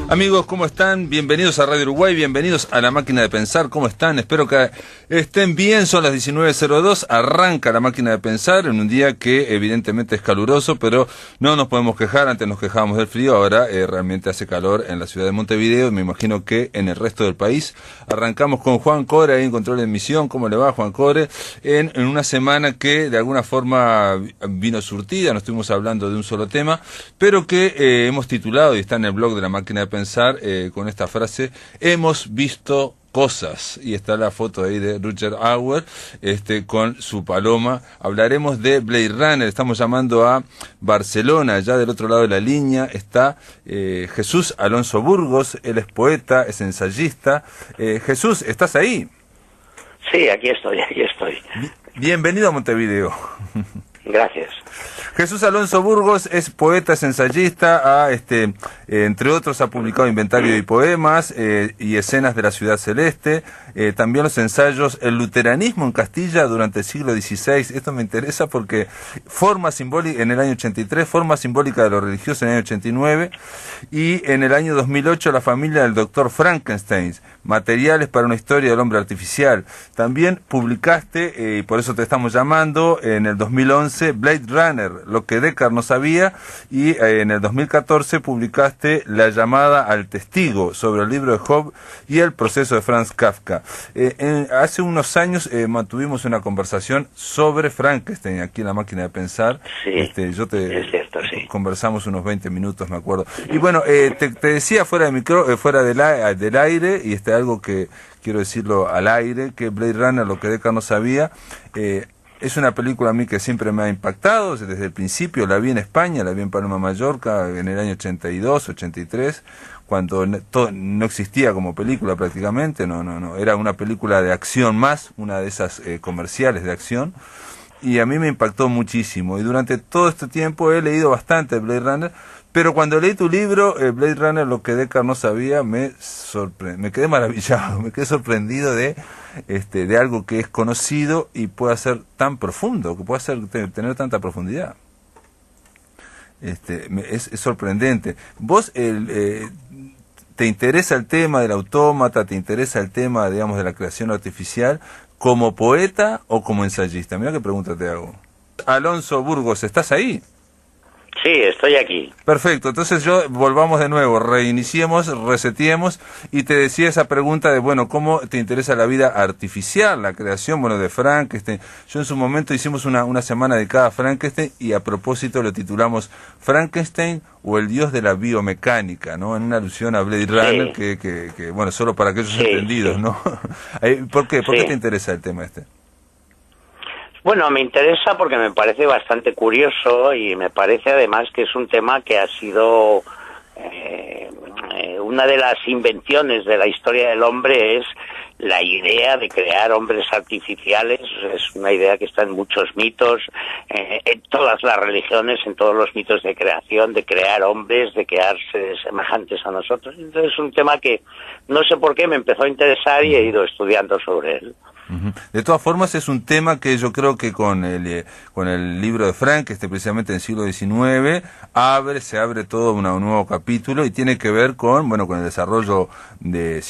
Amigos, ¿cómo están? Bienvenidos a Radio Uruguay, bienvenidos a La Máquina de Pensar. ¿Cómo están? Espero que estén bien. Son las 19:02, arranca La Máquina de Pensar en un día que evidentemente es caluroso, pero no nos podemos quejar. Antes nos quejábamos del frío, ahora realmente hace calor en la ciudad de Montevideo y me imagino que en el resto del país. Arrancamos con Juan Core ahí en control de emisión. ¿Cómo le va, Juan Core? En una semana que de alguna forma vino surtida, no estuvimos hablando de un solo tema, pero que hemos titulado, y está en el blog de La Máquina de Pensar, con esta frase: hemos visto cosas, y está la foto ahí de Rutger Hauer con su paloma. Hablaremos de Blade Runner. Estamos llamando a Barcelona, allá del otro lado de la línea está Jesús Alonso Burgos. Él es poeta, es ensayista. Jesús, ¿estás ahí? Sí, aquí estoy. Bienvenido a Montevideo. Gracias. Jesús Alonso Burgos es poeta, es ensayista, entre otros ha publicado inventario de poemas y escenas de la ciudad celeste, también los ensayos El luteranismo en Castilla durante el siglo XVI. Esto me interesa porque forma simbólica en el año 83, forma simbólica de lo religioso en el año 89, y en el año 2008 La familia del doctor Frankenstein, materiales para una historia del hombre artificial. También publicaste, y por eso te estamos llamando, en el 2011 Blade Runner, lo que Deckard no sabía, y en el 2014 publicaste La llamada al testigo, sobre el libro de Job y el proceso de Franz Kafka. Hace unos años mantuvimos una conversación sobre Frankenstein aquí en La Máquina de Pensar. Sí, es cierto, sí. Conversamos unos 20 minutos, me acuerdo. Y bueno, te decía fuera de fuera del aire, y algo que quiero decirlo al aire, que Blade Runner, lo que Deckard no sabía, es una película a mí que siempre me ha impactado desde el principio. La vi en España, la vi en Palma, Mallorca, en el año 82, 83, cuando no existía como película prácticamente, no, era una película de acción más, una de esas comerciales de acción, y a mí me impactó muchísimo, y durante todo este tiempo he leído bastante Blade Runner, pero cuando leí tu libro, Blade Runner, lo que Deckard no sabía, me quedé maravillado, me quedé sorprendido de algo que es conocido y pueda ser tan profundo, que pueda tener tanta profundidad. Es sorprendente. ¿Vos te interesa el tema del autómata, te interesa el tema, digamos, de la creación artificial, como poeta o como ensayista? Mira qué pregunta te hago. Alonso Burgos, ¿estás ahí? Sí, estoy aquí. Perfecto, entonces volvamos de nuevo, reiniciemos, reseteemos, y te decía esa pregunta de, bueno, ¿cómo te interesa la vida artificial, la creación, bueno, de Frankenstein? Yo en su momento hicimos una semana dedicada a Frankenstein, y a propósito lo titulamos Frankenstein o el dios de la biomecánica, ¿no? En una alusión a Blade Runner, sí. que bueno, solo para aquellos entendidos, ¿no? ¿Por qué te interesa el tema este? Bueno, me interesa porque me parece bastante curioso, y me parece además que es un tema que ha sido una de las invenciones de la historia del hombre. Es la idea de crear hombres artificiales. Es una idea que está en muchos mitos, en todas las religiones, en todos los mitos de creación, de crear hombres, de crear seres semejantes a nosotros. Entonces es un tema que no sé por qué me empezó a interesar y he ido estudiando sobre él. De todas formas, es un tema que yo creo que con el libro de Frank, precisamente en el siglo XIX, se abre todo un nuevo capítulo, y tiene que ver con el desarrollo del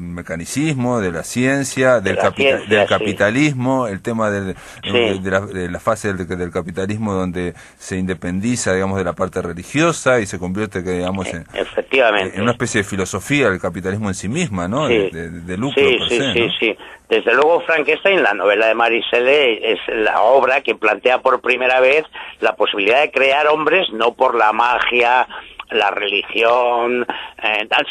mecanicismo, de la ciencia, del capitalismo, el tema de la fase del capitalismo donde se independiza, digamos, de la parte religiosa y se convierte, digamos, efectivamente, en una especie de filosofía del capitalismo en sí misma, ¿no? Sí. De lucro per se, ¿no? Sí. Desde luego, Frankenstein, la novela de Mary Shelley, es la obra que plantea por primera vez la posibilidad de crear hombres, no por la magia, la religión,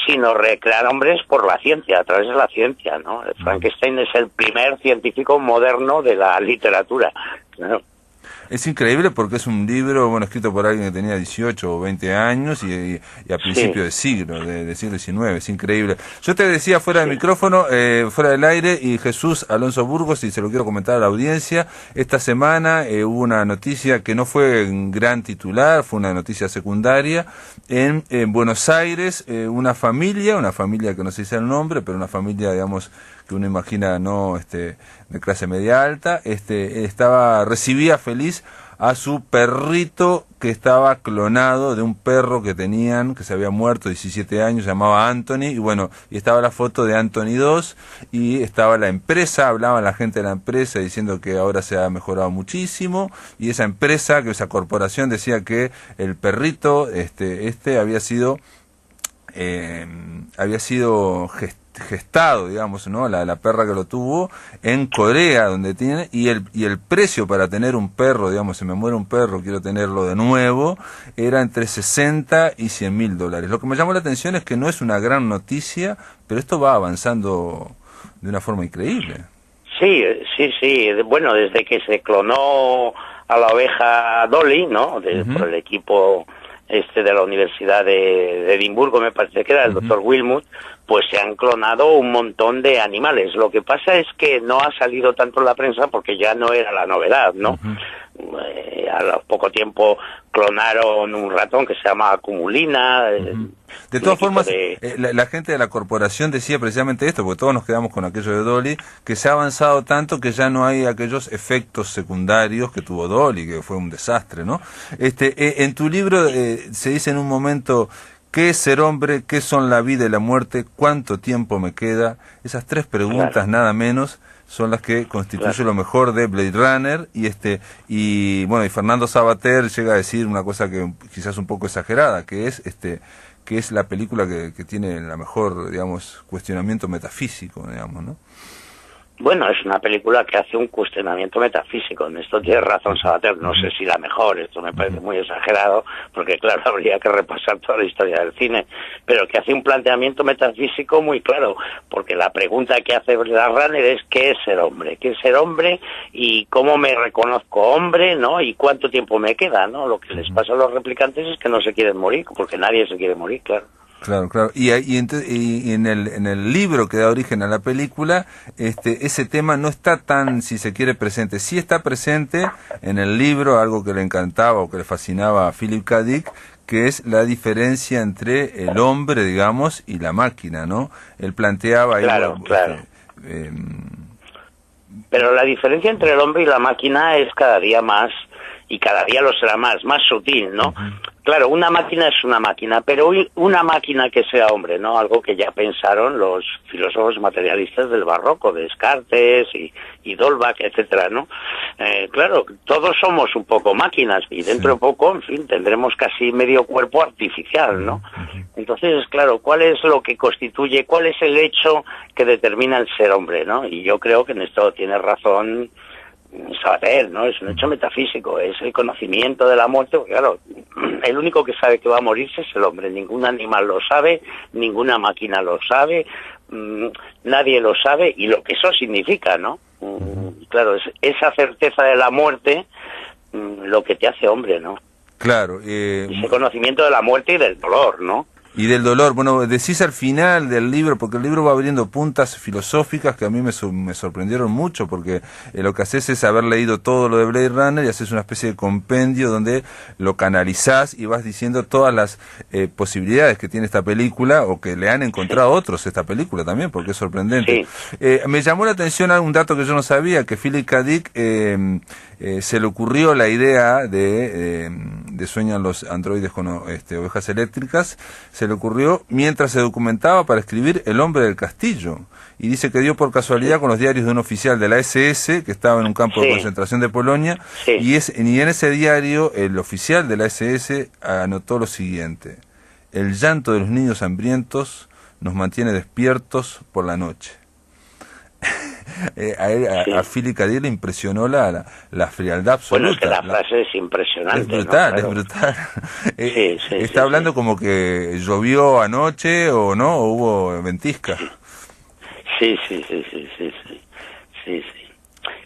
sino recrear hombres por la ciencia, a través de la ciencia, ¿no? Frankenstein es el primer científico moderno de la literatura, ¿no? Es increíble porque es un libro, escrito por alguien que tenía 18 o 20 años y a principios del siglo XIX, es increíble. Yo te decía fuera del micrófono, fuera del aire, y Jesús Alonso Burgos, y se lo quiero comentar a la audiencia, esta semana hubo una noticia que no fue un gran titular, fue una noticia secundaria, en Buenos Aires, una familia que no sé si es el nombre, pero una familia, digamos, que uno imagina, no de clase media alta, recibía feliz a su perrito que estaba clonado de un perro que tenían, que se había muerto, 17 años, se llamaba Anthony, y bueno, y estaba la foto de Anthony 2, y estaba la empresa, hablaba la gente de la empresa diciendo que ahora se ha mejorado muchísimo, y esa empresa, que esa corporación decía que el perrito, había sido gestado, digamos, ¿no? La perra que lo tuvo en Corea, donde tiene, y el precio para tener un perro, digamos, se me muere un perro, quiero tenerlo de nuevo, era entre 60 y $100.000. Lo que me llamó la atención es que no es una gran noticia, pero esto va avanzando de una forma increíble. Sí, sí, sí. Bueno, desde que se clonó a la oveja Dolly, ¿no? Por el equipo de la Universidad de Edimburgo, me parece que era el doctor Wilmut, pues se han clonado un montón de animales. Lo que pasa es que no ha salido tanto en la prensa porque ya no era la novedad, ¿no? A poco tiempo clonaron un ratón que se llama Acumulina. De todas formas, la gente de la corporación decía precisamente esto, porque todos nos quedamos con aquello de Dolly, que se ha avanzado tanto que ya no hay aquellos efectos secundarios que tuvo Dolly, que fue un desastre, ¿no? En tu libro se dice en un momento: ¿qué es ser hombre? ¿Qué son la vida y la muerte? ¿Cuánto tiempo me queda? Esas tres preguntas, nada menos, son las que constituyen lo mejor de Blade Runner, y bueno, y Fernando Sabater llega a decir una cosa que quizás un poco exagerada, que es la película que tiene la mejor, digamos, cuestionamiento metafísico, digamos, ¿no? Bueno, es una película que hace un cuestionamiento metafísico. En esto tiene razón Sabater, no sé si la mejor, esto me parece muy exagerado, porque claro, habría que repasar toda la historia del cine, pero que hace un planteamiento metafísico muy claro, porque la pregunta que hace Blade Runner es ¿qué es ser hombre? ¿Qué es ser hombre? Y cómo me reconozco hombre, ¿no? Y cuánto tiempo me queda, ¿no? Lo que les pasa a los replicantes es que no se quieren morir, porque nadie se quiere morir, claro. Claro, claro. Y en el libro que da origen a la película, ese tema no está tan, si se quiere, presente. Sí está presente en el libro, algo que le encantaba o que le fascinaba a Philip K. Dick, que es la diferencia entre el hombre, digamos, y la máquina, ¿no? Él planteaba... Claro, claro. Pero la diferencia entre el hombre y la máquina es cada día más, y cada día lo será más sutil, ¿no? Claro, una máquina es una máquina, pero una máquina que sea hombre, ¿no? Algo que ya pensaron los filósofos materialistas del barroco, Descartes y D'Holbach, etcétera, ¿no? Claro, todos somos un poco máquinas y dentro de poco, en fin, tendremos casi medio cuerpo artificial, ¿no? Entonces, claro, ¿cuál es lo que constituye, cuál es el hecho que determina el ser hombre, ¿no? Y yo creo que en esto tiene razón Sabater, ¿no? Es un hecho metafísico, es el conocimiento de la muerte, porque claro, el único que sabe que va a morirse es el hombre, ningún animal lo sabe, ninguna máquina lo sabe, nadie lo sabe, y lo que eso significa, ¿no? Claro, es esa certeza de la muerte lo que te hace hombre, ¿no? Claro. Ese conocimiento de la muerte y del dolor, ¿no? Y del dolor. Bueno, decís al final del libro, porque el libro va abriendo puntas filosóficas que a mí me sorprendieron mucho, porque lo que haces es haber leído todo lo de Blade Runner y haces una especie de compendio donde lo canalizás y vas diciendo todas las posibilidades que tiene esta película, o que le han encontrado otros esta película también, porque es sorprendente. Me llamó la atención un dato que yo no sabía, que Philip K. Dick se le ocurrió la idea de Sueñan los androides con ovejas eléctricas, se le ocurrió mientras se documentaba para escribir El hombre del castillo, y dice que dio por casualidad con los diarios de un oficial de la SS que estaba en un campo de concentración de Polonia, y en ese diario el oficial de la SS anotó lo siguiente: el llanto de los niños hambrientos nos mantiene despiertos por la noche. A Philip K. Dick le impresionó la frialdad absoluta. Bueno, es que la frase es impresionante. Es brutal, ¿no? Claro. Es brutal. Está hablando como que llovió anoche o no, o hubo ventisca. Sí.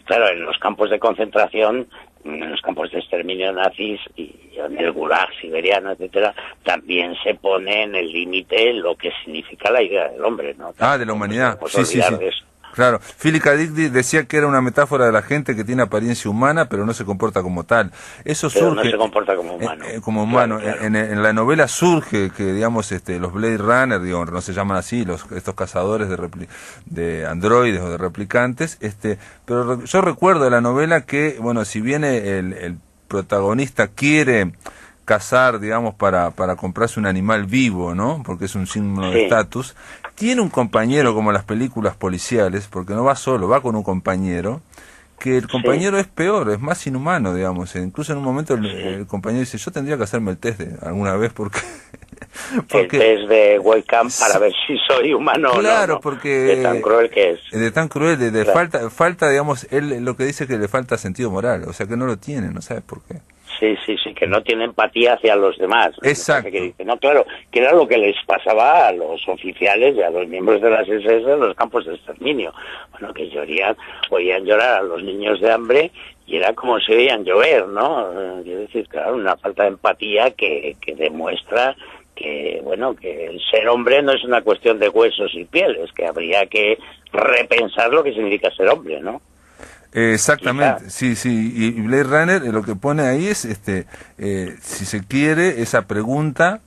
Claro, en los campos de concentración, en los campos de exterminio nazis y en el Gulag siberiano, etcétera, también se pone en el límite lo que significa la idea del hombre, ¿no? De la humanidad. Sí. De eso. Claro, Philip K. Dick decía que era una metáfora de la gente que tiene apariencia humana, pero no se comporta como tal. Eso surge. No se comporta como humano. Como humano. Claro. En la novela surge que, digamos, los Blade Runner, digo, no se llaman así, estos cazadores de androides o de replicantes, pero yo recuerdo de la novela que, bueno, si viene el protagonista quiere cazar, digamos, para comprarse un animal vivo, ¿no? Porque es un signo de estatus. Tiene un compañero, como las películas policiales, porque no va solo, va con un compañero, que el compañero es peor, es más inhumano, digamos. Incluso en un momento el compañero dice, yo tendría que hacerme el test alguna vez porque... el test de Wellcome para ver si soy humano claro, o no, porque de tan cruel que es. De tan cruel, de claro. falta, digamos, él lo que dice es que le falta sentido moral, o sea que no lo tiene, no sabe por qué. Sí, que no tiene empatía hacia los demás. Exacto. Que dice, no, claro, que era lo que les pasaba a los oficiales y a los miembros de las SS en los campos de exterminio. Bueno, que oían llorar a los niños de hambre y era como si oían llover, ¿no? Quiero decir, claro, una falta de empatía que demuestra que, bueno, que el ser hombre no es una cuestión de huesos y pieles, que habría que repensar lo que significa ser hombre, ¿no? Exactamente, sí, y Blade Runner lo que pone ahí es, si se quiere, esa pregunta,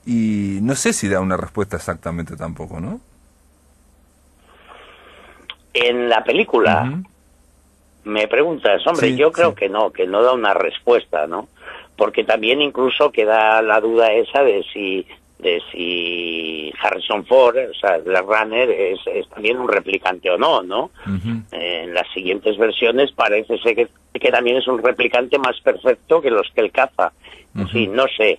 y no sé si da una respuesta exactamente tampoco, ¿no? En la película, me preguntas, hombre, yo creo que no da una respuesta, ¿no? Porque también incluso queda la duda esa de si Harrison Ford, o sea, Blade Runner, es también un replicante o no, ¿no? En las siguientes versiones parece ser que también es un replicante más perfecto que los que él caza. En fin, no sé.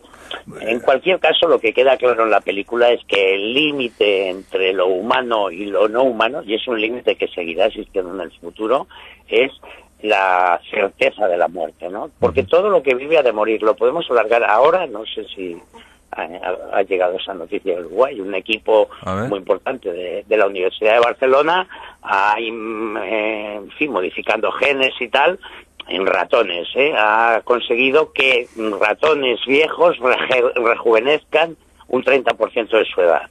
En cualquier caso, lo que queda claro en la película es que el límite entre lo humano y lo no humano, y es un límite que seguirá existiendo en el futuro, es la certeza de la muerte, ¿no? Porque todo lo que vive ha de morir. Lo podemos alargar ahora, no sé si ha llegado esa noticia de Uruguay, un equipo muy importante de la Universidad de Barcelona, en fin, modificando genes y tal, en ratones, ha conseguido que ratones viejos rejuvenezcan un 30% de su edad.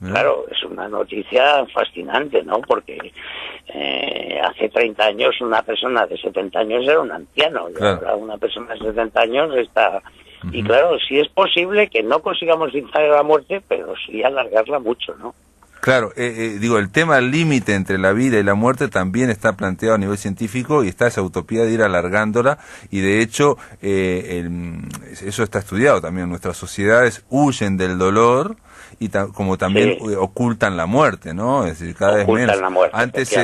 Claro, es una noticia fascinante, ¿no? Porque hace 30 años una persona de 70 años era un anciano, y ahora una persona de 70 años está... Y claro, sí es posible que no consigamos vencer la muerte, pero sí alargarla mucho, ¿no? Claro, digo, el tema límite entre la vida y la muerte también está planteado a nivel científico y está esa utopía de ir alargándola y de hecho eso está estudiado también. Nuestras sociedades huyen del dolor y como también ocultan la muerte, ¿no? Es decir, cada vez menos. La muerte, antes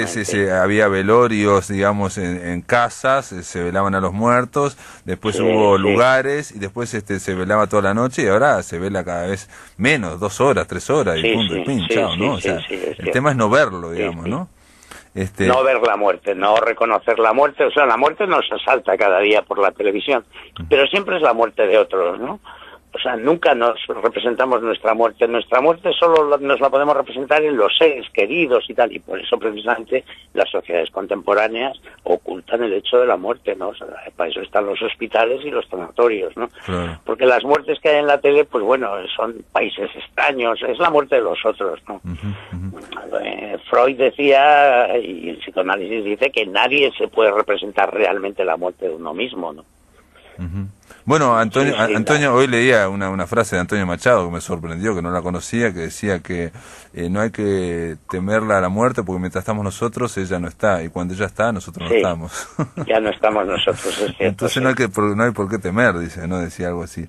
había velorios, digamos, en casas, se velaban a los muertos, después hubo lugares y después se velaba toda la noche y ahora se vela cada vez menos, 2 horas, 3 horas y punto, y pin, chao, ¿no? O sea, el tema es no verlo, digamos, ¿no? No ver la muerte, no reconocer la muerte. O sea, la muerte nos asalta cada día por la televisión, pero siempre es la muerte de otros, ¿no? O sea, nunca nos representamos nuestra muerte. Nuestra muerte solo nos la podemos representar en los seres queridos y tal, y por eso precisamente las sociedades contemporáneas ocultan el hecho de la muerte, ¿no? O sea, para eso están los hospitales y los sanatorios, ¿no? Claro. Porque las muertes que hay en la tele, pues bueno, son países extraños, es la muerte de los otros, ¿no? Freud decía, y el psicoanálisis dice, que nadie se puede representar realmente la muerte de uno mismo, ¿no? Bueno, Antonio, hoy leía una frase de Antonio Machado que me sorprendió, que no la conocía, que decía que no hay que temerla a la muerte porque mientras estamos nosotros, ella no está, y cuando ella está, nosotros no estamos. Ya no estamos nosotros, es cierto. Entonces no hay por qué temer, dice, ¿no? Decía algo así.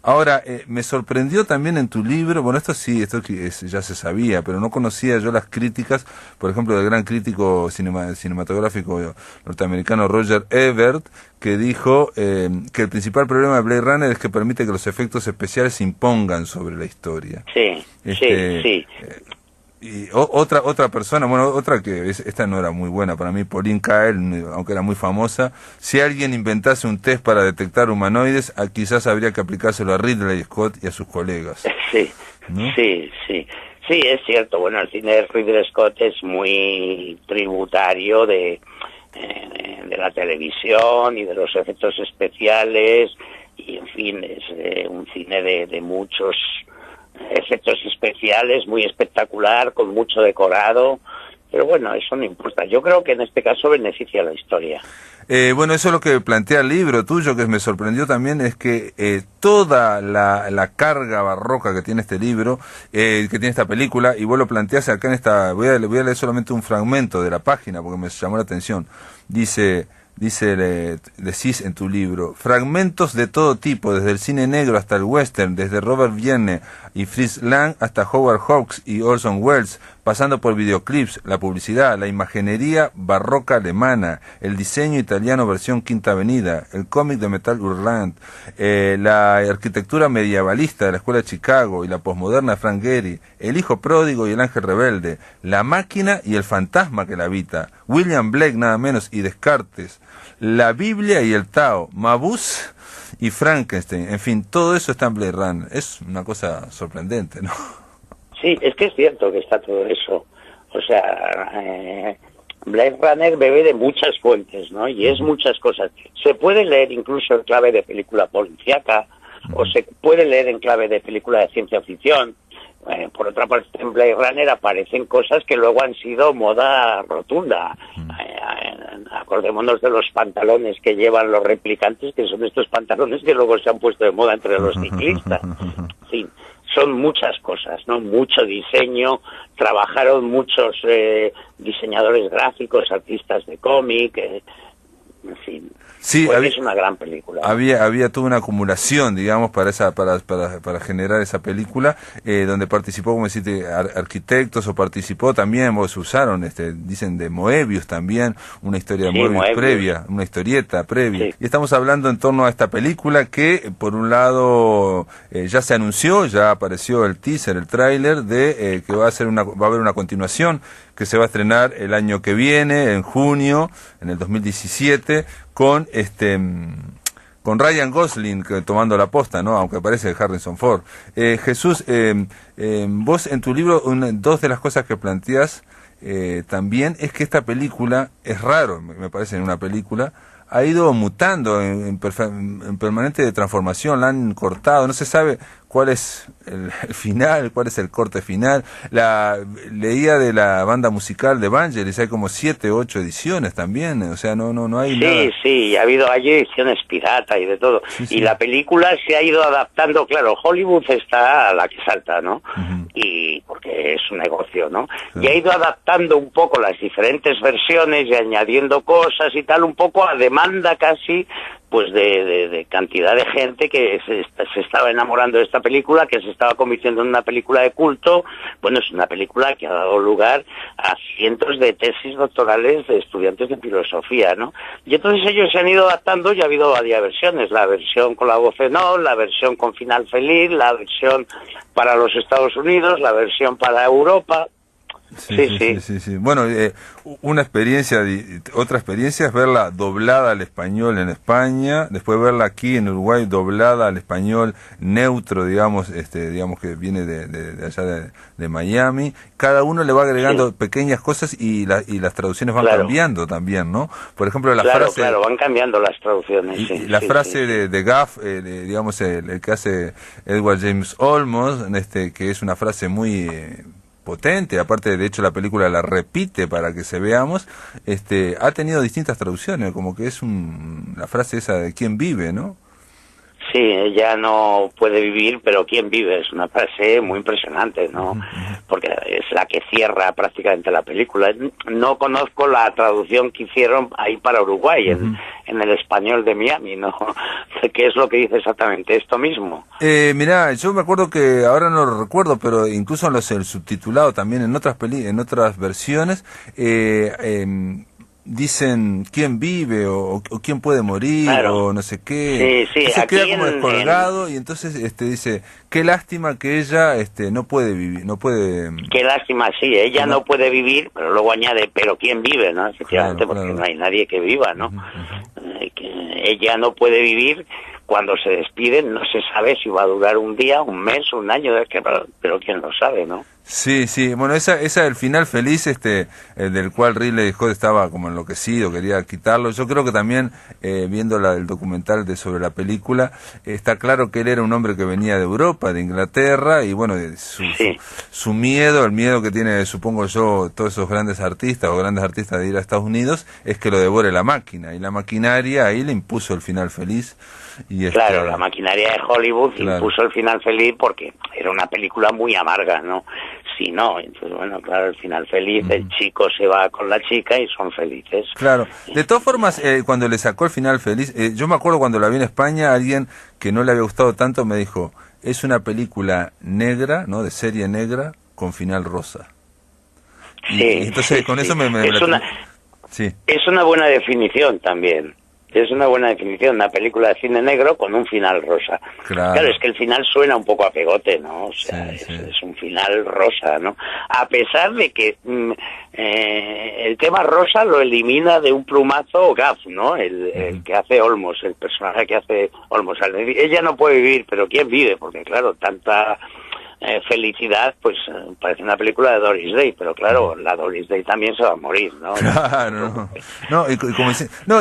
Ahora, me sorprendió también en tu libro, bueno, esto ya se sabía, pero no conocía yo las críticas, por ejemplo, del gran crítico cinematográfico norteamericano Roger Ebert, que dijo que el principal problema de Blade Runner es que permite que los efectos especiales se impongan sobre la historia. Sí. Y otra persona, otra que esta no era muy buena para mí, Pauline Kael, aunque era muy famosa, si alguien inventase un test para detectar humanoides, quizás habría que aplicárselo a Ridley Scott y a sus colegas. ¿No? Sí, es cierto. Bueno, el cine de Ridley Scott es muy tributario de la televisión y de los efectos especiales, y en fin, es un cine de muchos efectos especiales, muy espectacular, con mucho decorado, pero bueno, eso no importa. Yo creo que en este caso beneficia a la historia. Bueno, eso es lo que plantea el libro tuyo, que me sorprendió también, es que toda la carga barroca que tiene este libro, que tiene esta película, y vos lo planteás acá en esta, voy a leer solamente un fragmento de la página porque me llamó la atención. Dice decís en tu libro, fragmentos de todo tipo, desde el cine negro hasta el western, desde Robert Wiene y Fritz Lang hasta Howard Hawks y Orson Welles, pasando por videoclips, la publicidad, la imaginería barroca alemana, el diseño italiano versión Quinta Avenida, el cómic de Metal Hurlant, la arquitectura medievalista de la Escuela de Chicago y la posmoderna de Frank Gehry, el hijo pródigo y el ángel rebelde, la máquina y el fantasma que la habita, William Blake nada menos y Descartes, la Biblia y el Tao, Mabuse y Frankenstein, en fin, todo eso está en Blade Runner. Es una cosa sorprendente, ¿no? Sí, es que es cierto que está todo eso. O sea, Blade Runner bebe de muchas fuentes, ¿no? Y es muchas cosas. Se puede leer incluso en clave de película policíaca, o se puede leer en clave de película de ciencia ficción. Por otra parte, en Blade Runner aparecen cosas que luego han sido moda rotunda. Acordémonos de los pantalones que llevan los replicantes, que son estos pantalones que luego se han puesto de moda entre los ciclistas. En fin, son muchas cosas, ¿no? Mucho diseño, trabajaron muchos diseñadores gráficos, artistas de cómic, en fin. Sí, es una gran película. Había toda una acumulación, digamos, para generar esa película, donde participó, como decís, arquitectos, o participó también, se usaron, dicen de Moebius también, una historia de Moebius previa, una historieta previa. Sí. Y estamos hablando en torno a esta película que, por un lado, ya se anunció, ya apareció el teaser, el tráiler de que va a haber una continuación que se va a estrenar el año que viene, en junio, en el 2017, con Ryan Gosling tomando la posta, ¿no? Aunque parece Harrison Ford. Jesús, vos en tu libro, dos de las cosas que planteás también es que esta película, es raro, me parece, en una película, ha ido mutando en permanente transformación, la han cortado, no se sabe cuál es el final, cuál es el corte final. Leía de la banda musical de Vangelis, hay como 7 u 8 ediciones también, o sea, no hay nada. Sí, hay ediciones pirata y de todo. Sí. Y la película se ha ido adaptando, claro, Hollywood está a la que salta, ¿no? Y porque es un negocio, ¿no? Y ha ido adaptando un poco las diferentes versiones y añadiendo cosas y tal, un poco a demanda casi, pues de cantidad de gente que se estaba enamorando de esta película, que se estaba convirtiendo en una película de culto. Bueno, es una película que ha dado lugar a cientos de tesis doctorales de estudiantes de filosofía, ¿no? Y entonces ellos se han ido adaptando y ha habido varias versiones, la versión con la voz en off, la versión con final feliz, la versión para los Estados Unidos, la versión para Europa. Sí. Bueno, otra experiencia es verla doblada al español en España, después verla aquí en Uruguay doblada al español neutro, digamos que viene de allá de Miami. Cada uno le va agregando pequeñas cosas y las traducciones van cambiando también, ¿no? Por ejemplo, la frase... Claro, van cambiando las traducciones. La frase de Gaff, digamos, el que hace Edward James Olmos, que es una frase muy... potente, aparte de hecho la película la repite para que se veamos, ha tenido distintas traducciones, como que es la frase esa de ¿quién vive?, ¿no? Sí, ella no puede vivir, pero ¿quién vive? Es una frase muy impresionante, ¿no? Porque es la que cierra prácticamente la película. No conozco la traducción que hicieron ahí para Uruguay, en el español de Miami, ¿no? ¿Qué es lo que dice exactamente? ¿Esto mismo? Mirá, yo me acuerdo que, ahora no lo recuerdo, pero incluso en el subtitulado también, en otras versiones, dicen quién vive o quién puede morir, claro, o no sé qué. Sí, se queda como descolgado y entonces dice qué lástima que ella no puede vivir, no puede. Qué lástima, sí, ella no puede vivir, pero luego añade pero quién vive, ¿no? Efectivamente, claro, porque no hay nadie que viva, ¿no? Ella no puede vivir. Cuando se despiden no se sabe si va a durar un día, un mes, un año, pero quién lo sabe, ¿no? Sí, bueno, esa el final feliz, del cual Ridley Scott estaba como enloquecido, quería quitarlo. Yo creo que también, viendo el documental sobre la película, está claro que él era un hombre que venía de Europa, de Inglaterra, y bueno, su miedo, el miedo que tiene, supongo yo, todos esos grandes artistas de ir a Estados Unidos, es que lo devore la máquina, y la maquinaria ahí le impuso el final feliz. Claro, la maquinaria de Hollywood impuso el final feliz porque era una película muy amarga, ¿no? nazi, ¿no? Entonces, bueno, claro, el final feliz, el chico se va con la chica y son felices. Claro. De todas formas, cuando le sacó el final feliz, yo me acuerdo cuando la vi en España, alguien que no le había gustado tanto me dijo, es una película negra, ¿no? De serie negra, con final rosa. Sí. Y entonces, sí, con sí. eso Sí. Es una buena definición también. Es una buena definición, una película de cine negro con un final rosa. Claro, es que el final suena un poco a pegote, ¿no? O sea, es un final rosa, ¿no? A pesar de que el tema rosa lo elimina de un plumazo Gaff, ¿no? El que hace Olmos, el personaje que hace Olmos. Ella no puede vivir, pero ¿quién vive? Porque claro, tanta felicidad, pues parece una película de Doris Day, pero claro, la Doris Day también se va a morir, ¿no? Claro,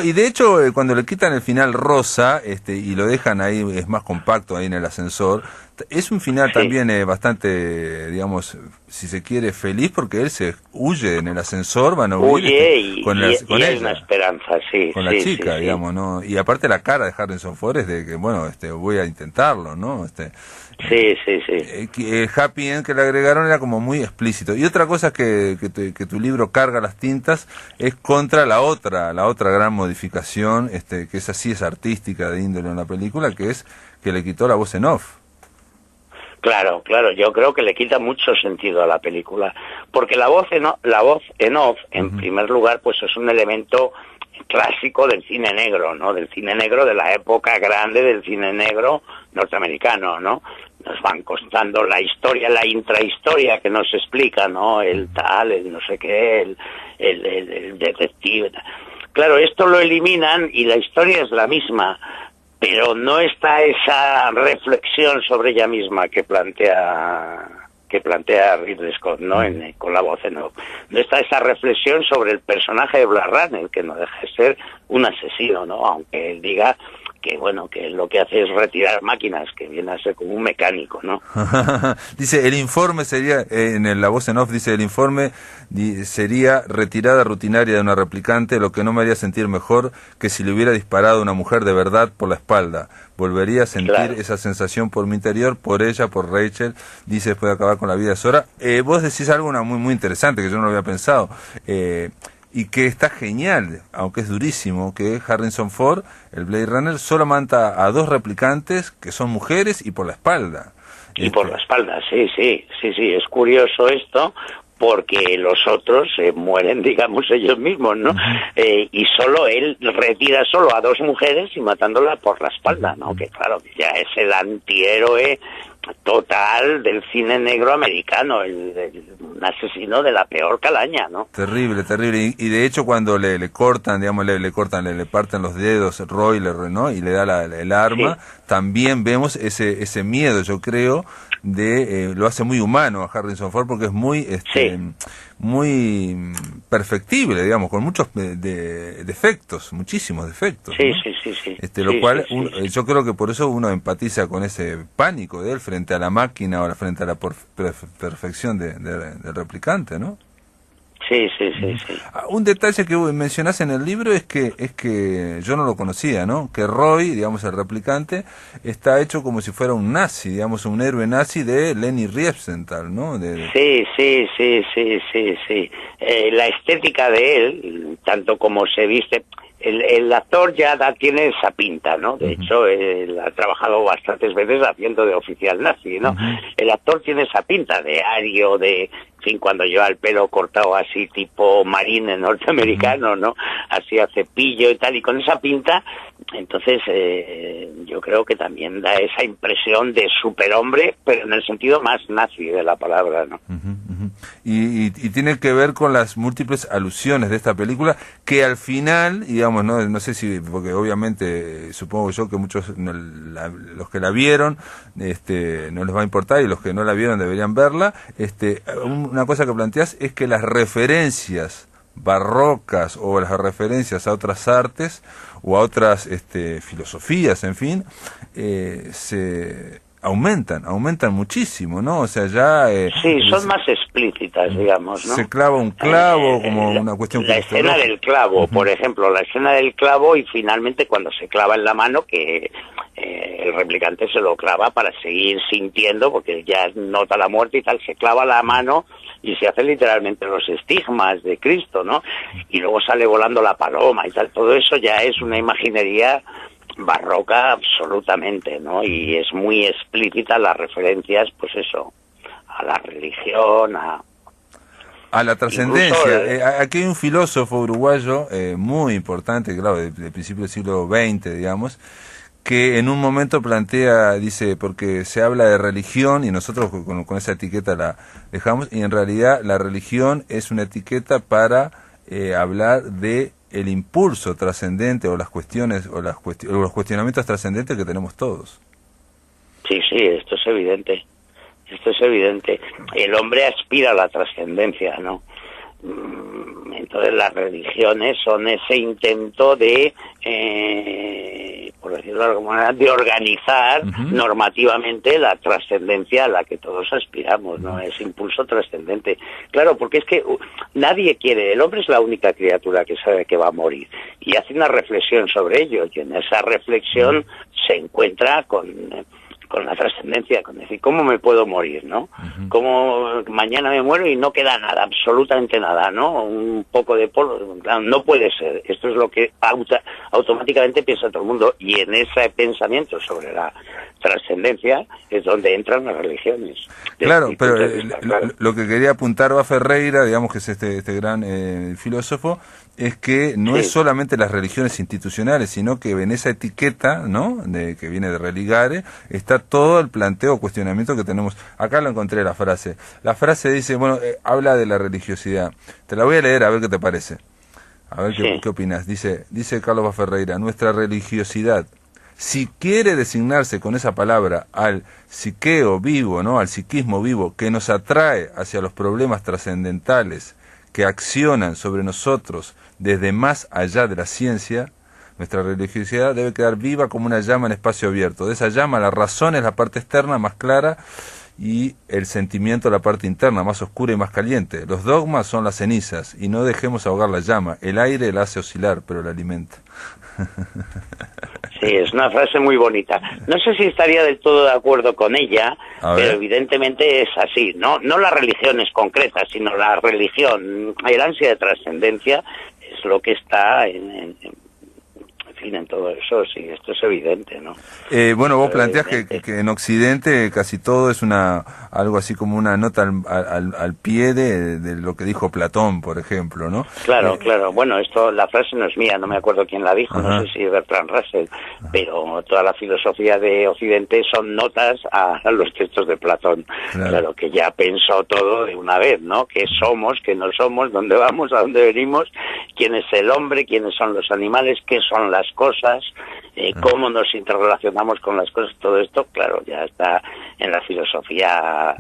y de hecho cuando le quitan el final rosa, y lo dejan ahí, es más compacto ahí en el ascensor, es un final también bastante, digamos, si se quiere, feliz, porque él se huye en el ascensor, van a huir con ella. Hay una esperanza, con la chica, digamos, ¿no? Y aparte la cara de Harrison Ford es de que, bueno, voy a intentarlo, ¿no? Sí. El happy end que le agregaron era como muy explícito. Y otra cosa que tu libro carga las tintas es contra la otra gran modificación, que esa sí es artística de índole en la película, que es que le quitó la voz en off. Claro, yo creo que le quita mucho sentido a la película, porque la voz en off, en primer lugar, pues es un elemento clásico del cine negro, ¿no? Del cine negro de la época grande del cine negro norteamericano, ¿no? Nos van contando la historia, la intrahistoria que nos explica, ¿no? El tal, el no sé qué, el detective. Claro, esto lo eliminan y la historia es la misma, pero no está esa reflexión sobre ella misma que plantea Ridley Scott, ¿no? Con la voz en off. No está esa reflexión sobre el personaje de Blade Runner, que no deja de ser un asesino, ¿no? Aunque él diga que, bueno, que lo que hace es retirar máquinas, que viene a ser como un mecánico, ¿no? Dice, el informe sería, la voz en off dice, el informe sería retirada rutinaria de una replicante, lo que no me haría sentir mejor que si le hubiera disparado a una mujer de verdad por la espalda. Volvería a sentir esa sensación por mi interior, por ella, por Rachel, dice, después de acabar con la vida de Sora. Vos decís algo muy, muy interesante que yo no lo había pensado, y que está genial, aunque es durísimo, que Harrison Ford, el Blade Runner, solo mata a 2 replicantes que son mujeres y por la espalda. Y por la espalda, sí, es curioso esto, porque los otros mueren, digamos, ellos mismos, ¿no? Y solo él retira solo a 2 mujeres y matándola por la espalda, ¿no? Que claro, que ya es el antihéroe total del cine negro americano, un asesino de la peor calaña, ¿no? Terrible. Y de hecho cuando le cortan, digamos, le parten los dedos, Roy, ¿no? Y le da el arma, también vemos ese miedo, yo creo, lo hace muy humano a Harrison Ford, porque es muy muy perfectible, digamos, con muchos defectos, muchísimos defectos, ¿no? Lo cual yo creo que por eso uno empatiza con ese pánico de él frente a la máquina o frente a la perfección del replicante, ¿no? Sí. Un detalle que mencionás en el libro es que yo no lo conocía, ¿no? Que Roy, digamos, el replicante, está hecho como si fuera un nazi, digamos, un héroe nazi de Leni Riefenstahl, ¿no? Sí. La estética de él, tanto como se viste, el actor ya tiene esa pinta, ¿no? De hecho, él ha trabajado bastantes veces haciendo de oficial nazi, ¿no? El actor tiene esa pinta de ario, en fin, cuando lleva el pelo cortado así tipo marine norteamericano, ¿no? Así a cepillo y tal, y con esa pinta, entonces yo creo que también da esa impresión de superhombre, pero en el sentido más nazi de la palabra, ¿no? Y tiene que ver con las múltiples alusiones de esta película, que al final, digamos, no sé si, porque obviamente supongo yo que muchos, los que la vieron, no les va a importar, y los que no la vieron deberían verla. Una cosa que planteas es que las referencias barrocas o las referencias a otras artes o a otras filosofías, en fin, se aumentan muchísimo, ¿no? O sea, ya... son más explícitas, digamos, ¿no? Se clava un clavo como una cuestión... La escena del clavo, por ejemplo, la escena del clavo, y finalmente cuando se clava en la mano, que el replicante se lo clava para seguir sintiendo, porque ya nota la muerte y tal, se clava la mano y se hace literalmente los estigmas de Cristo, ¿no? Y luego sale volando la paloma y tal. Todo eso ya es una imaginería barroca absolutamente, ¿no? Y es muy explícita las referencias, pues eso, a la religión, a la trascendencia. Aquí hay un filósofo uruguayo muy importante, claro, del principio del siglo XX, digamos, que en un momento plantea, dice, porque se habla de religión y nosotros con esa etiqueta la dejamos, y en realidad la religión es una etiqueta para hablar de el impulso trascendente o las cuestiones o los cuestionamientos trascendentes que tenemos todos. Sí, esto es evidente. Esto es evidente. El hombre aspira a la trascendencia, ¿no? Entonces las religiones son ese intento de, por decirlo de alguna manera, de organizar normativamente la trascendencia a la que todos aspiramos, ¿no? Ese impulso trascendente. Claro, porque es que nadie quiere, el hombre es la única criatura que sabe que va a morir. Y hace una reflexión sobre ello, y en esa reflexión se encuentra con la trascendencia, con decir, ¿cómo me puedo morir, no? ¿Cómo mañana me muero y no queda nada, absolutamente nada, ¿no? Un poco de polvo, claro, no puede ser. Esto es lo que automáticamente piensa todo el mundo, y en ese pensamiento sobre la trascendencia es donde entran las religiones. Claro, pero lo que quería apuntar va Ferreira, digamos que es este gran filósofo, es que no es solamente las religiones institucionales, sino que en esa etiqueta, ¿no?, que viene de religare, está todo el planteo o cuestionamiento que tenemos. Acá lo encontré la frase. La frase dice, bueno, habla de la religiosidad. Te la voy a leer a ver qué te parece. A ver qué opinas. Dice Carlos Ferreira, nuestra religiosidad, si quiere designarse con esa palabra al psiqueo vivo, ¿no?, al psiquismo vivo, que nos atrae hacia los problemas trascendentales que accionan sobre nosotros desde más allá de la ciencia, nuestra religiosidad debe quedar viva como una llama en espacio abierto. De esa llama la razón es la parte externa más clara y el sentimiento la parte interna más oscura y más caliente. Los dogmas son las cenizas y no dejemos ahogar la llama. El aire la hace oscilar, pero la alimenta. Sí, es una frase muy bonita. No sé si estaría del todo de acuerdo con ella, pero evidentemente es así, ¿no? No las religiones concretas, sino la religión, el ansia de trascendencia es lo que está en todo eso, sí, esto es evidente, ¿no? Bueno, vos planteás que en Occidente casi todo es algo así como una nota al pie de lo que dijo Platón, por ejemplo, ¿no? Claro. Bueno, la frase no es mía, no me acuerdo quién la dijo, no sé si Bertrand Russell, pero toda la filosofía de Occidente son notas a los textos de Platón. Claro, que ya pensó todo de una vez, ¿no? ¿Qué somos, qué no somos, dónde vamos, a dónde venimos, quién es el hombre, quiénes son los animales, qué son las cosas, cómo nos interrelacionamos con las cosas, todo esto, claro, ya está en la filosofía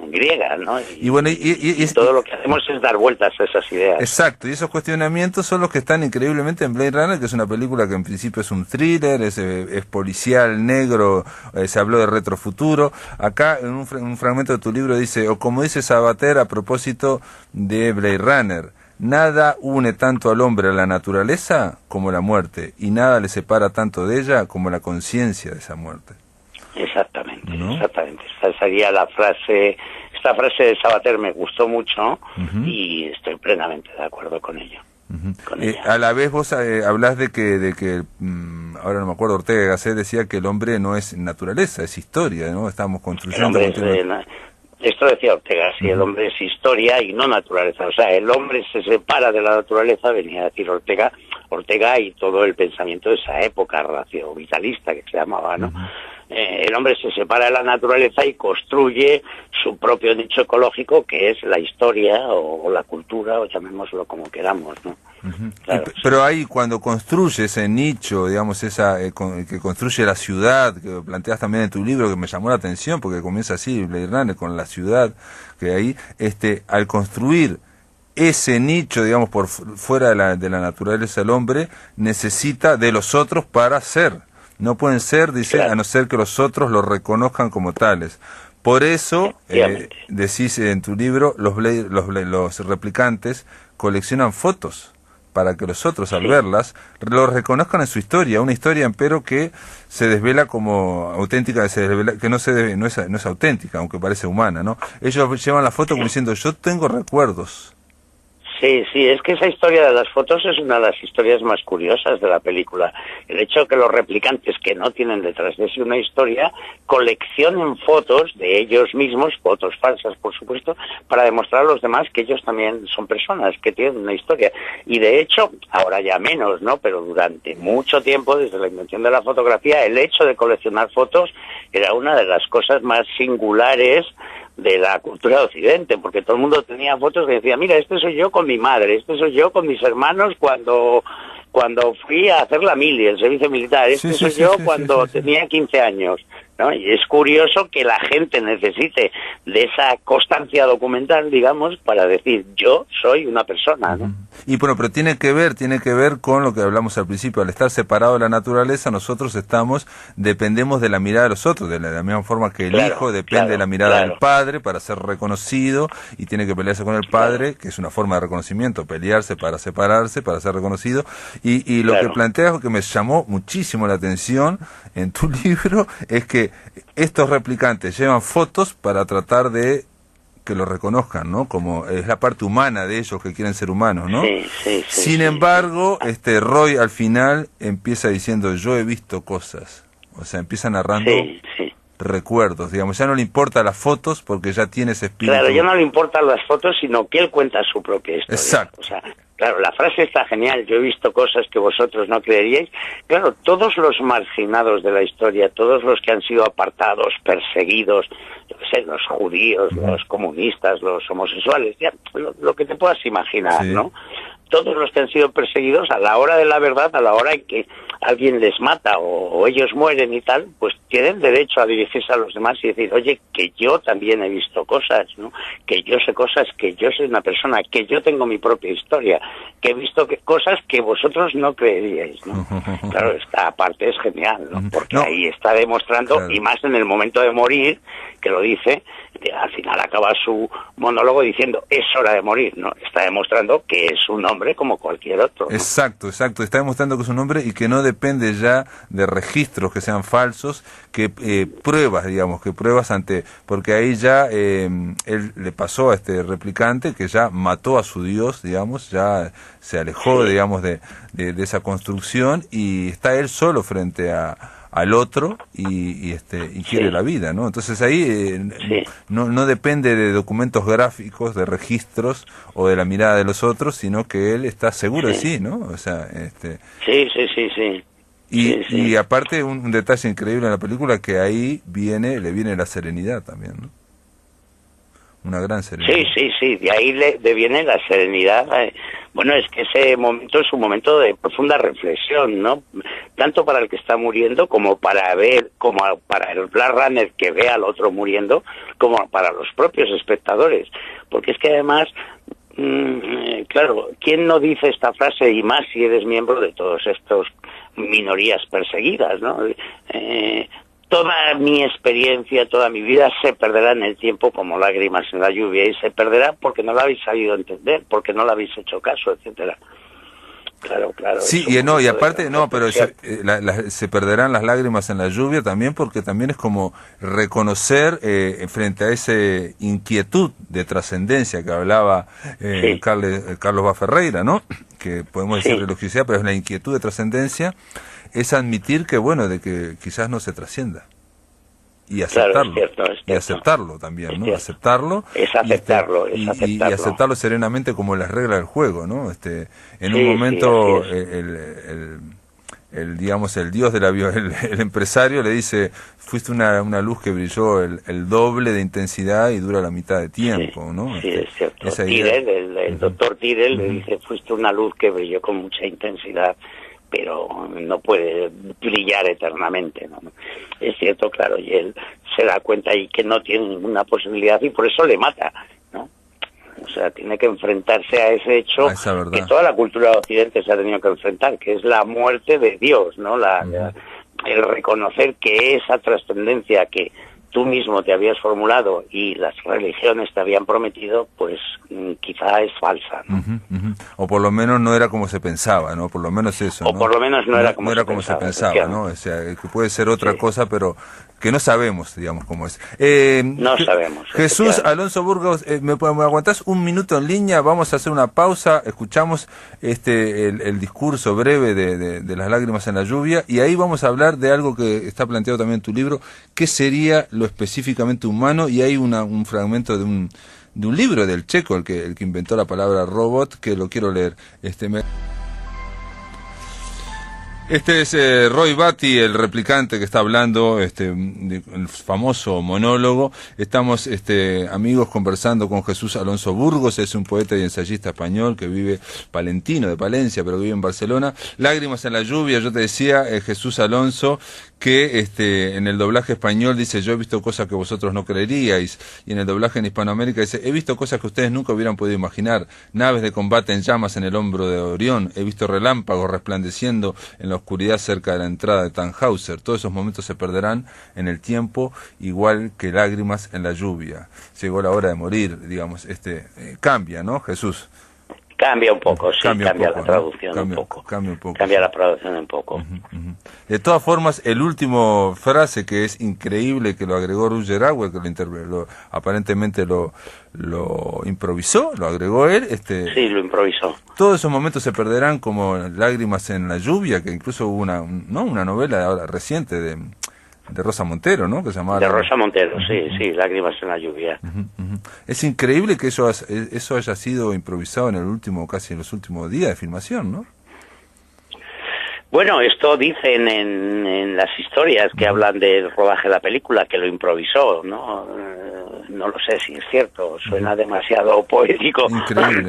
griega, ¿no? Y bueno, y todo lo que hacemos es dar vueltas a esas ideas. Exacto, y esos cuestionamientos son los que están increíblemente en Blade Runner, que es una película que en principio es un thriller, es policial, negro, se habló de retrofuturo. Acá en un fragmento de tu libro dice, o como dice Sabater a propósito de Blade Runner, nada une tanto al hombre a la naturaleza como la muerte, y nada le separa tanto de ella como la conciencia de esa muerte. Exactamente, ¿no? Exactamente. Esta sería la frase. Esta frase de Sabater me gustó mucho y estoy plenamente de acuerdo con ello. A la vez vos hablás de que ahora no me acuerdo, Ortega y Gasset decía que el hombre no es naturaleza, es historia, ¿no? Estamos construyendo. Esto decía Ortega, si el hombre es historia y no naturaleza, o sea, el hombre se separa de la naturaleza, venía a decir Ortega y todo el pensamiento de esa época racio-vitalista que se llamaba, ¿no? El hombre se separa de la naturaleza y construye su propio nicho ecológico, que es la historia o la cultura, o llamémoslo como queramos, ¿no? Claro. Pero ahí cuando construye ese nicho, digamos, que construye la ciudad, que planteas también en tu libro, que me llamó la atención, porque comienza así, Blade Runner, con la ciudad, que ahí, al construir ese nicho, digamos, por fuera de la naturaleza del hombre, necesita de los otros para ser. No pueden ser, dice, a no ser que los otros lo reconozcan como tales. Por eso, decís en tu libro, los replicantes coleccionan fotos para que los otros al verlas lo reconozcan en su historia, una historia empero que se desvela como auténtica, que no es auténtica, aunque parece humana, ¿no? Ellos llevan la foto como diciendo, yo tengo recuerdos. Sí, es que esa historia de las fotos es una de las historias más curiosas de la película. El hecho de que los replicantes, que no tienen detrás de sí una historia, coleccionen fotos de ellos mismos, fotos falsas por supuesto, para demostrar a los demás que ellos también son personas, que tienen una historia. Y de hecho, ahora ya menos, ¿no? Pero durante mucho tiempo, desde la invención de la fotografía, el hecho de coleccionar fotos era una de las cosas más singulares de la cultura de Occidente, porque todo el mundo tenía fotos que decía, mira, este soy yo con mi madre, este soy yo con mis hermanos cuando fui a hacer la mili, el servicio militar, este soy yo cuando tenía 15 años, ¿no? Y es curioso que la gente necesite de esa constancia documental, digamos, para decir, yo soy una persona, ¿no? Y bueno, pero tiene que ver con lo que hablamos al principio, al estar separado de la naturaleza, nosotros dependemos de la mirada de los otros, de la misma forma que el hijo depende de la mirada del padre para ser reconocido, y tiene que pelearse con el padre, que es una forma de reconocimiento, pelearse para separarse, para ser reconocido, y lo que planteas, que me llamó muchísimo la atención en tu libro, es que estos replicantes llevan fotos para tratar de que lo reconozcan, ¿no? Como es la parte humana de ellos que quieren ser humanos, ¿no? Sin embargo, Roy al final empieza diciendo, yo he visto cosas, o sea, empieza narrando recuerdos, digamos, ya no le importa las fotos porque ya tiene ese espíritu. Claro, ya no le importan las fotos, sino que él cuenta su propia historia. Exacto. O sea, claro, la frase está genial, yo he visto cosas que vosotros no creeríais. Claro, todos los marginados de la historia, todos los que han sido apartados, perseguidos, yo qué sé, los judíos, los comunistas, los homosexuales, ya, lo que te puedas imaginar, ¿no? Todos los que han sido perseguidos, a la hora de la verdad, a la hora en que alguien les mata o ellos mueren y tal, pues tienen derecho a dirigirse a los demás y decir, oye, que yo también he visto cosas, ¿no? Que yo sé cosas, que yo soy una persona, que yo tengo mi propia historia, que he visto cosas que vosotros no creeríais, ¿no? Claro, esta parte es genial, ¿no? Porque ahí está demostrando, y más en el momento de morir, que lo dice, al final acaba su monólogo diciendo, es hora de morir, ¿no? Está demostrando que es un hombre como cualquier otro, ¿no? Exacto, está demostrando que es un hombre y que no depende ya de registros que sean falsos, que pruebas, digamos, que pruebas porque ahí ya él le pasó a este replicante que ya mató a su Dios, digamos, ya se alejó, digamos, de esa construcción, y está él solo frente al otro y quiere la vida, ¿no? Entonces ahí no depende de documentos gráficos, de registros o de la mirada de los otros, sino que él está seguro de sí, ¿no? O sea, sí. Y aparte un detalle increíble en la película, que ahí le viene la serenidad también, ¿no? Una gran serenidad. Sí, de ahí le viene la serenidad. Bueno, es que ese momento es un momento de profunda reflexión, ¿no? Tanto para el que está muriendo, como para el Blade Runner que ve al otro muriendo, como para los propios espectadores. Porque es que además, claro, ¿quién no dice esta frase? Y más si eres miembro de todos estos minorías perseguidas, ¿no? Toda mi experiencia, toda mi vida se perderá en el tiempo como lágrimas en la lluvia, y se perderá porque no la habéis sabido entender, porque no la habéis hecho caso, etcétera. Claro. Sí, y aparte, pero se perderán las lágrimas en la lluvia también, porque también es como reconocer frente a esa inquietud de trascendencia que hablaba Carlos Bá Ferreira, ¿no? Que podemos decir religiosidad, pero es la inquietud de trascendencia, es admitir que, bueno, de que quizás no se trascienda. Y aceptarlo. Claro, es cierto. Y aceptarlo también, ¿no? Aceptarlo. Es aceptarlo, y aceptarlo serenamente como las reglas del juego, ¿no? En un momento, digamos, el dios de el empresario le dice, fuiste una luz que brilló el doble de intensidad y dura la mitad de tiempo, ¿no? Sí, es cierto. El doctor Tyrell le dice, fuiste una luz que brilló con mucha intensidad, pero no puede brillar eternamente, ¿no? Es cierto, claro, y él se da cuenta ahí que no tiene ninguna posibilidad y por eso le mata, ¿no? O sea, tiene que enfrentarse a ese hecho que toda la cultura de Occidente se ha tenido que enfrentar, que es la muerte de Dios, ¿no? El reconocer que esa trascendencia que tú mismo te habías formulado y las religiones te habían prometido, pues quizá es falsa, ¿no? O por lo menos no era como se pensaba, ¿no? Por lo menos eso, ¿no? O por lo menos no era como se pensaba, ¿no? O sea, que puede ser otra cosa, pero que no sabemos, digamos, cómo es. No sabemos. Jesús Alonso Burgos, ¿me aguantás un minuto en línea? Vamos a hacer una pausa, escuchamos el discurso breve de las lágrimas en la lluvia, y ahí vamos a hablar de algo que está planteado también en tu libro, ¿qué sería lo específicamente humano? Y hay un fragmento de un libro del checo, el que inventó la palabra robot, que lo quiero leer. Este es Roy Batty, el replicante que está hablando, el famoso monólogo. Estamos, amigos, conversando con Jesús Alonso Burgos, es un poeta y ensayista español que vive, palentino de Palencia, pero que vive en Barcelona. Lágrimas en la lluvia, yo te decía, Jesús Alonso, que en el doblaje español dice, yo he visto cosas que vosotros no creeríais, y en el doblaje en Hispanoamérica dice, he visto cosas que ustedes nunca hubieran podido imaginar, naves de combate en llamas en el hombro de Orión, he visto relámpagos resplandeciendo en la oscuridad cerca de la entrada de Tannhäuser, todos esos momentos se perderán en el tiempo, igual que lágrimas en la lluvia. Llegó la hora de morir, digamos, cambia, ¿no, Jesús? Cambia un poco, sí, cambia poco, la traducción ¿no? un poco. Cambia un poco. Cambia la traducción un poco. De todas formas, el último frase que es increíble, que lo agregó Roger Hauer, que aparentemente lo improvisó, lo agregó él. Sí, lo improvisó. Todos esos momentos se perderán como lágrimas en la lluvia, que incluso hubo una novela ahora reciente de Rosa Montero, ¿no? Que se llamaba... De Rosa Montero, sí, Lágrimas en la lluvia. Es increíble que eso haya sido improvisado casi en los últimos días de filmación, ¿no? Bueno, esto dicen en las historias que hablan del rodaje de la película, que lo improvisó, ¿no? No lo sé si es cierto, suena demasiado poético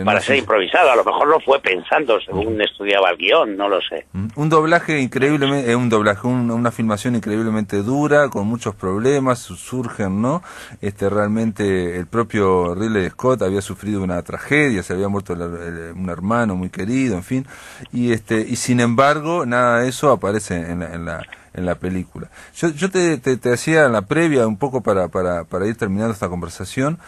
para ser improvisado. A lo mejor lo fue pensando según estudiaba el guión, no lo sé. Un doblaje increíblemente, una filmación increíblemente dura, con muchos problemas, surgen, ¿no? Realmente el propio Ridley Scott había sufrido una tragedia, se había muerto un hermano muy querido, en fin, y sin embargo nada de eso aparece en la película. Yo te hacía en la previa un poco para ir terminando esta conversación,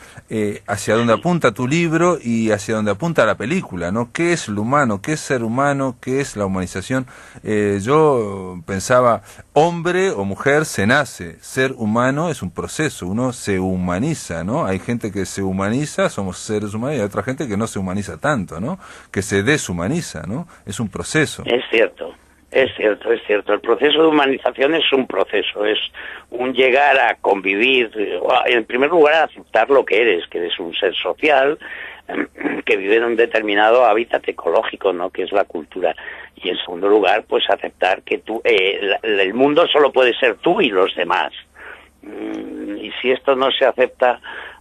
hacia dónde apunta tu libro y hacia dónde apunta la película, ¿no? ¿Qué es lo humano? ¿Qué es ser humano? ¿Qué es la humanización? Yo pensaba, hombre o mujer se nace, ser humano es un proceso, uno se humaniza, ¿no? Hay gente que se humaniza, somos seres humanos, y hay otra gente que no se humaniza tanto, ¿no? Que se deshumaniza, ¿no? Es un proceso. Es cierto. Es cierto. El proceso de humanización es un proceso, es un llegar a convivir, en primer lugar a aceptar lo que eres un ser social, que vive en un determinado hábitat ecológico, ¿no? Que es la cultura. Y en segundo lugar, pues aceptar que el mundo solo puede ser tú y los demás. Y si esto no se acepta,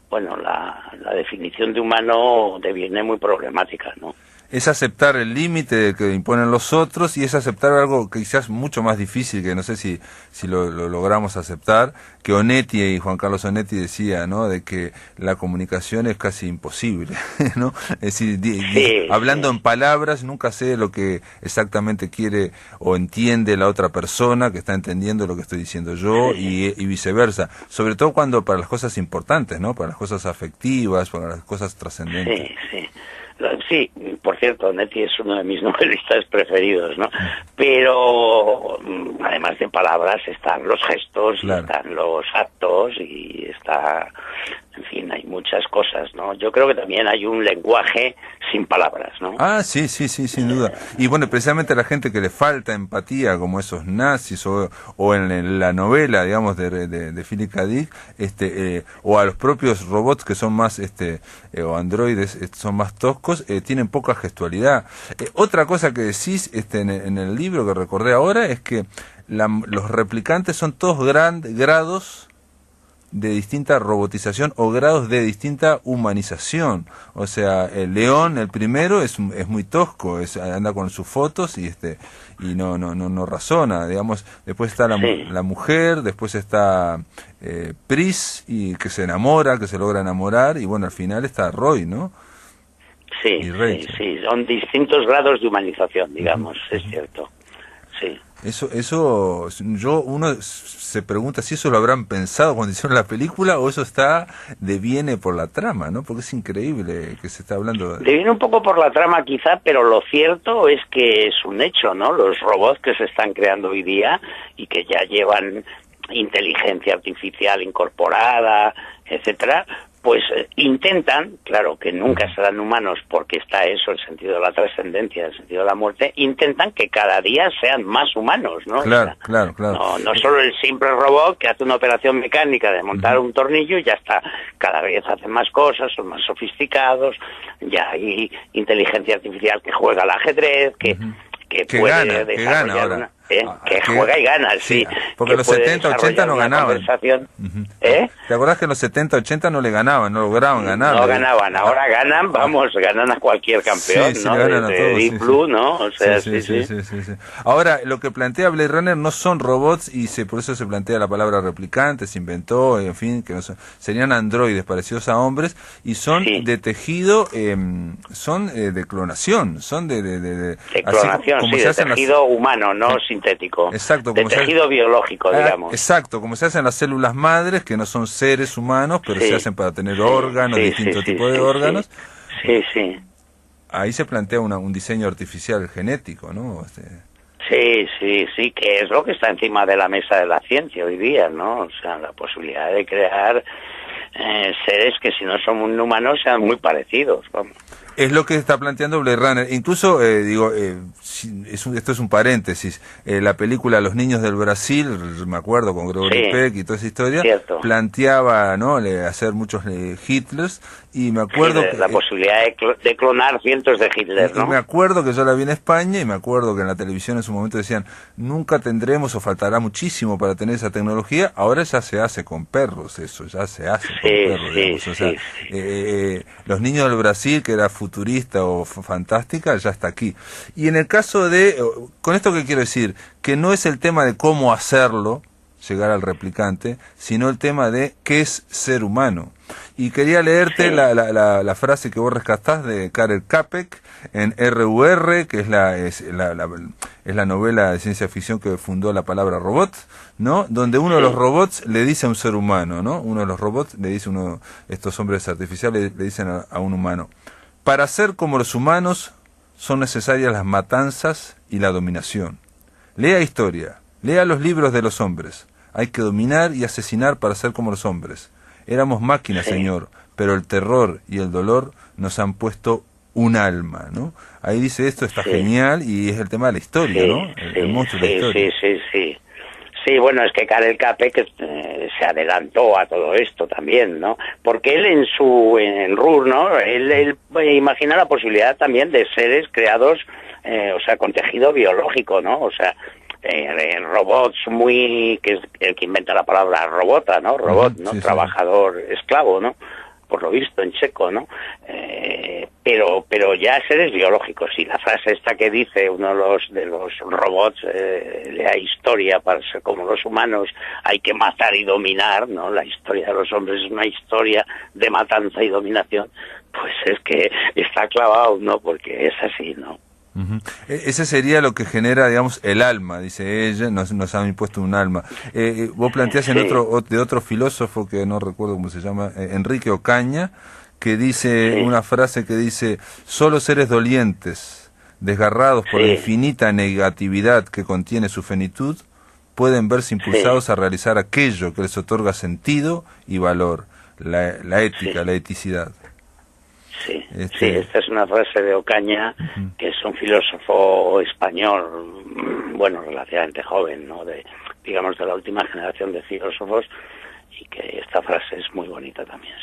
bueno, la definición de humano deviene muy problemática, ¿no? Es aceptar el límite que imponen los otros, y es aceptar algo que quizás mucho más difícil, que no sé si lo logramos aceptar, que Onetti y Juan Carlos Onetti decía, ¿no? De que la comunicación es casi imposible, ¿no? Es decir, hablando en palabras, nunca sé lo que exactamente quiere o entiende la otra persona que está entendiendo lo que estoy diciendo yo, y viceversa. Sobre todo cuando para las cosas importantes, ¿no? Para las cosas afectivas, para las cosas trascendentes. Sí, por cierto, Onetti es uno de mis novelistas preferidos, ¿no? Pero además de palabras están los gestos, claro, están los actos y está, en fin, hay muchas cosas, ¿no? Yo creo que también hay un lenguaje sin palabras, ¿no? Ah, sí, sin duda. Y bueno, precisamente a la gente que le falta empatía, como esos nazis, o en la novela, digamos, de Philip K. Dick, o a los propios robots que son más, o androides, son más toscos, tienen poca gestualidad. Otra cosa que decís en el libro que recordé ahora es que los replicantes son todos grados de distinta robotización o grados de distinta humanización. O sea, el león, el primero, es muy tosco, anda con sus fotos y no razona, digamos. Después está la mujer, después está Pris, y que se enamora, que se logra enamorar, y bueno, al final está Roy, ¿no? Sí, son distintos grados de humanización, digamos, es cierto. Sí. Uno se pregunta si eso lo habrán pensado cuando hicieron la película o eso deviene por la trama, ¿no? Porque es increíble que se está hablando Deviene un poco por la trama quizá, pero lo cierto es que es un hecho, ¿no? Los robots que se están creando hoy día y que ya llevan inteligencia artificial incorporada, etcétera, pues intentan, claro que nunca serán humanos porque está eso, el sentido de la trascendencia, el sentido de la muerte, intentan que cada día sean más humanos, ¿no? Claro, o sea, claro. No solo el simple robot que hace una operación mecánica de montar un tornillo y ya está, cada vez hacen más cosas, son más sofisticados, ya hay inteligencia artificial que juega al ajedrez, que puede desarrollar una... que juega y gana, sí. Porque en los 70, 80 no ganaban. ¿Te acordás que en los 70, 80 no le ganaban, no lograban ganar? No ganaban, ahora ganan, ganan a cualquier campeón, sí, ¿no? Ganan Desde a Deep Blue, ¿no? O sea, sí. Ahora, lo que plantea Blade Runner no son robots y por eso se plantea la palabra replicante, se inventó, en fin, que no serían androides parecidos a hombres y son de tejido, son de clonación, son de clonación, como de tejido humano, no sintético. Exacto, de tejido biológico, digamos. Exacto, como se hacen las células madres, que no son seres humanos, pero se hacen para tener órganos, distintos tipos de órganos. Sí. Ahí se plantea un diseño artificial genético, ¿no? Sí, que es lo que está encima de la mesa de la ciencia hoy día, ¿no? O sea, la posibilidad de crear seres que si no son humanos sean muy parecidos, vamos. Es lo que está planteando Blade Runner. Incluso, esto es un paréntesis, la película Los niños del Brasil, me acuerdo, con Gregory Peck y toda esa historia, planteaba, ¿no?, hacer muchos Hitlers, y me acuerdo la posibilidad de clonar cientos de Hitler, ¿no? Y me acuerdo que yo la vi en España, y me acuerdo que en la televisión en su momento decían, nunca tendremos o faltará muchísimo para tener esa tecnología. Ahora ya se hace con perros, eso, ya se hace con perros, digamos. O sea, Los niños del Brasil, que era futurista o fantástica, ya está aquí. Y en el caso con esto que quiero decir, que no es el tema de cómo hacerlo, llegar al replicante, sino el tema de qué es ser humano. Y quería leerte la frase que vos rescatás de Karel Capek en R.U.R., que es la novela de ciencia ficción que fundó la palabra robot, ¿no? Donde uno de los robots le dice a un ser humano, ¿no? Uno de los robots le dice estos hombres artificiales le dicen a un humano: para ser como los humanos son necesarias las matanzas y la dominación. Lea historia, lea los libros de los hombres. Hay que dominar y asesinar para ser como los hombres. Éramos máquinas, señor, pero el terror y el dolor nos han puesto un alma, ¿no? Ahí dice esto, está genial, y es el tema de la historia, ¿no? El monstruo de la historia. Sí, bueno, es que Karel Capek se adelantó a todo esto también, ¿no? Porque él en RUR, ¿no? Él imagina la posibilidad también de seres creados, con tejido biológico, ¿no? O sea, robots que es el que inventa la palabra robota, ¿no? Robot, ¿no? Trabajador, esclavo, ¿no? Por lo visto en checo, ¿no? Pero ya seres biológicos. Y la frase esta que dice uno de los robots, la historia para ser como los humanos, hay que matar y dominar, ¿no? La historia de los hombres es una historia de matanza y dominación. Pues es que está clavado, ¿no? Porque es así, ¿no? Ese sería lo que genera, digamos, el alma, dice ella, nos han impuesto un alma. Vos planteás de otro filósofo que no recuerdo cómo se llama, Enrique Ocaña, que dice una frase que dice: solo seres dolientes, desgarrados por la infinita negatividad que contiene su finitud, pueden verse impulsados a realizar aquello que les otorga sentido y valor, la ética, la eticidad. Sí, esta es una frase de Ocaña, que es un filósofo español, bueno, relativamente joven, ¿no? Digamos de la última generación de filósofos, y que esta frase es muy bonita también.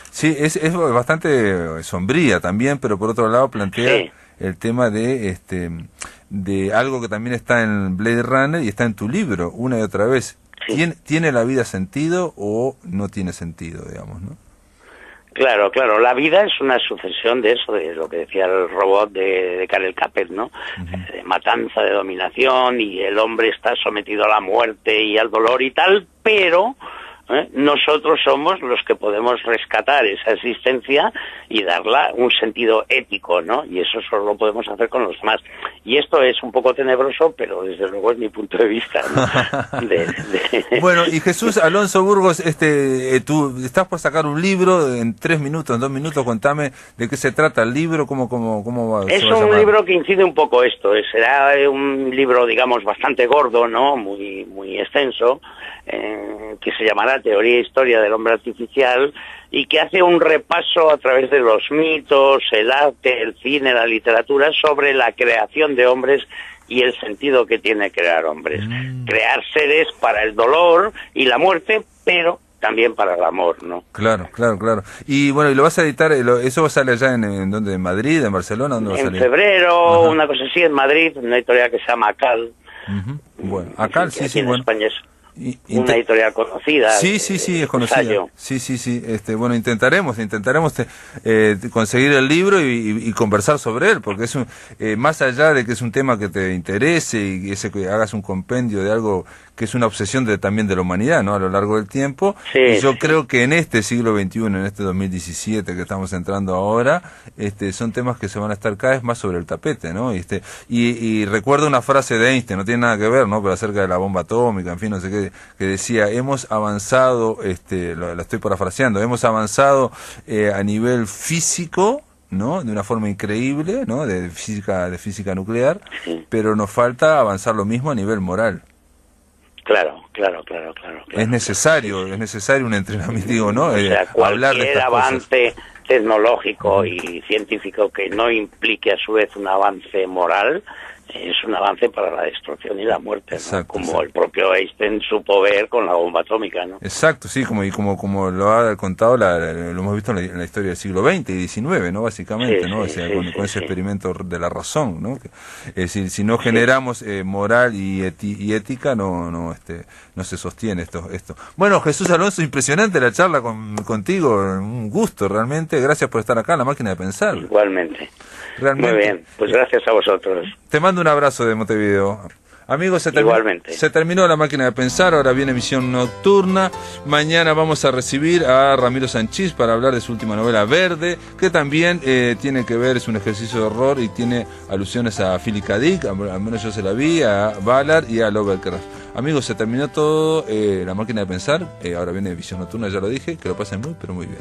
Sí, es bastante sombría también, pero por otro lado plantea el tema de algo que también está en Blade Runner y está en tu libro una y otra vez. ¿Tiene la vida sentido o no tiene sentido, digamos, no? Claro, la vida es una sucesión de eso, de lo que decía el robot de Karel Capek, ¿no? De matanza, de dominación, y el hombre está sometido a la muerte y al dolor y tal, pero Nosotros somos los que podemos rescatar esa existencia y darla un sentido ético, ¿no? Y eso solo lo podemos hacer con los demás. Y esto es un poco tenebroso, pero desde luego es mi punto de vista, ¿no? Bueno, y Jesús Alonso Burgos, tú estás por sacar un libro en 3 minutos, en 2 minutos, contame de qué se trata el libro, cómo va, es un libro que incide un poco esto, será un libro, digamos, bastante gordo, ¿no? Muy extenso, que se llamará Teoría e Historia del Hombre Artificial, y que hace un repaso a través de los mitos, el arte, el cine, la literatura, sobre la creación de hombres y el sentido que tiene crear hombres. Crear seres para el dolor y la muerte, pero también para el amor, ¿no? Claro. Y bueno, ¿y lo vas a editar? ¿Eso sale allá en dónde? ¿En Madrid? ¿En Barcelona? ¿Dónde va a salir? En febrero, una cosa así, en Madrid, una editorial que se llama Acal. Bueno, Acal, sí, en bueno. España es una editorial conocida. Sí, es conocida. Sí. Bueno, intentaremos conseguir el libro y conversar sobre él, porque es más allá de que es un tema que te interese y que hagas un compendio de algo que es una obsesión también de la humanidad, ¿no? A lo largo del tiempo. Y yo creo que en este siglo XXI, en este 2017 que estamos entrando ahora, son temas que se van a estar cada vez más sobre el tapete, ¿no? Y recuerdo una frase de Einstein, no tiene nada que ver, ¿no? Pero acerca de la bomba atómica, en fin, no sé qué, que decía, hemos avanzado, la estoy parafraseando, hemos avanzado a nivel físico, ¿no? De una forma increíble, ¿no? De física nuclear, pero nos falta avanzar lo mismo a nivel moral. Claro. Es necesario un entrenamiento, digo, ¿no? O sea, cualquier avance tecnológico y científico que no implique a su vez un avance moral es un avance para la destrucción y la muerte, ¿no? Exacto. El propio Einstein supo ver con la bomba atómica, ¿no? Exacto, sí, como lo ha contado, lo hemos visto en la historia del siglo XX y XIX, ¿no? Básicamente, ¿no? Con ese experimento de la razón, ¿no? Es decir, si no generamos moral y ética, no se sostiene esto. Bueno, Jesús Alonso, impresionante la charla contigo, un gusto realmente, gracias por estar acá en La Máquina de Pensar. Igualmente. Realmente. Muy bien, pues gracias a vosotros. Te mando un abrazo de Montevideo. Amigos, se terminó La Máquina de Pensar, ahora viene Visión Nocturna. Mañana vamos a recibir a Ramiro Sanchís para hablar de su última novela, Verde, que también tiene que ver, es un ejercicio de horror y tiene alusiones a Philip K. Dick, al menos yo se la vi, a Ballard y a Lovecraft. Amigos, se terminó todo La Máquina de Pensar, ahora viene Visión Nocturna, ya lo dije, que lo pasen muy, pero muy bien.